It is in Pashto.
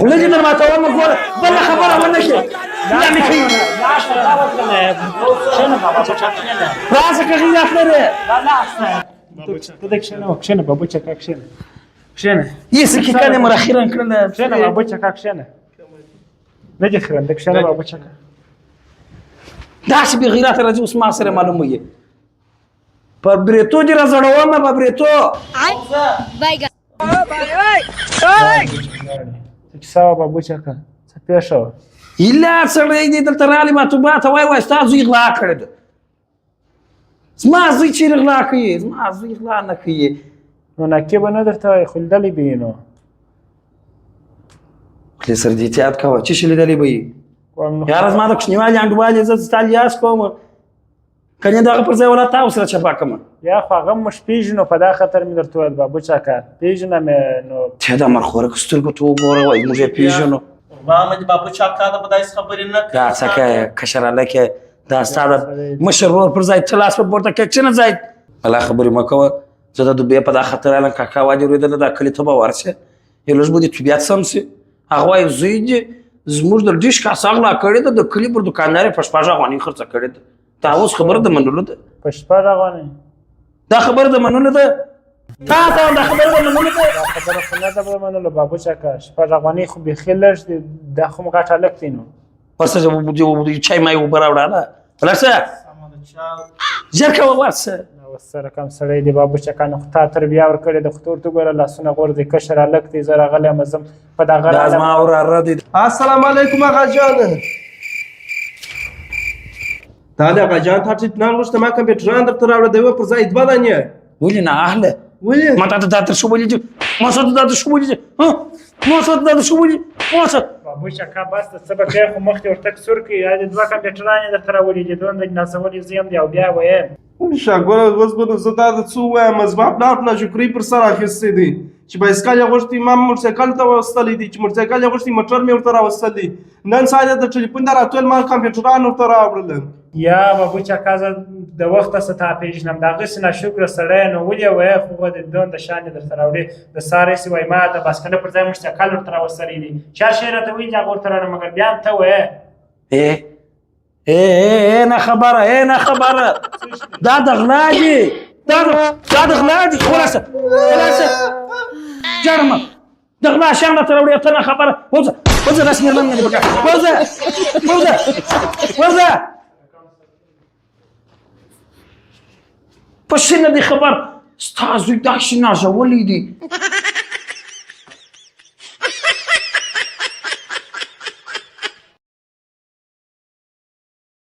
ولدي ما توام الكورة والله خبرها ولا شيء يعني كيف راسك اخي يا اخي بدك شنو بابوچك شنو يسكي كان مراخيرا كنا شنو بابوچك شنو نجي خير عندك شنو بابوچك داش بغيرات الرجل اسمع سره معلوميه بريتو جرا زړومه بريتو بايګا سوا بابوچك څه پیښو الا سړی دې دلته رالي ما ته باته وای استاد زوی غلا کړی ده زما زوی چې غلا کوي زما زوی غلا نه کوي نو نکي به نه درته خلدلې بینو خپل سر دې احتیاط کوه چې شلې دلې به یار زما د کوچنیوالي انډوالي زه ستال یاس کوم کنه دا پر ځای ولا تاسو سره چپا کوم یا خو هغه مش پیژنو په دا خطر مې درته ویل بابوچک پیژنه مې نو ته دا مرخوره کسترګو ته وګوره وای موږ پیژنو محمد بابوچک دا په دایس خبرې نه دا څنګه کشر لکه دا ستاره مشرور پر ځای تلاس په پورته کې چې نه ځای الله خبرې مکوه زه د دوبه په دا خطر الان کاکا واجب ورېدل دا کلی ته به ورشه یلوش بده طبيعت سم سي هغه وای زوی زموږ د ډیش کا ساغلا کړی د کلی پر دکاندار پښپاژه غونی خرڅ کړی دا اوس خبره د منلو ده پښپاژه غونی دا خبره د منلو ده تا دا خبره د منلو ده خبره خو نه ده منلو بابوچک پښپاژه غونی خو به خلش د خو مغټ الکتینو پس جو چای مای وبره وړاله ولسه ځکه ورسه سره کم سړی دی بابوچک نو تا تربیه ور کړې د خطور تو ګره لاسونه غورځي کشر الکتی زره غلې مزم په دا غره لازم اور رد السلام علیکم آقا جان تعالی آقا جان تا چې نن وشته ما کمپیوټر اندر تر راوړه دی پر ځای دبلانه ولې نه اهله ولې ما ته شو ولې ما ته شو ولې ها ما ته شو ولې ما بابوچک بس سبق خو مخ ته ورته سور کې یا د دوه کمپیوټرانه در تر ولې د دوه د ناسولې زیم دی او بیا وایم شاګور اوس به زه دا د څو وایم زما پلاټ نه شکرې پر سر اخیستې دي چې بایسکل یې غوښتي ما موټرسایکل ته وستلی دي چې موټرسایکل یې غوښتي موټر مې ورته راوستلی نن ساده د ټلیفون د راتول ما کمپیوټران ورته راوړل یا بابوچک زه د وخت ستا پیژنم دا غس نه شکر سړی نو ولې وای خو د دون د شان در سره وړي د سارې سی وای ما د باسکل پر ځای موټرسایکل ورته راوستلی دي چا شهر ته وی ځا ورته نه مګر بیا ته وای نه خبره دا د غلا دي دا د غلا دي خلاصه جرمه د غلا شان ته وړي ته نه خبره وځه رسمي من نه بقى وځه پښینه دي خبر ستاسو دا شنه ژولې دي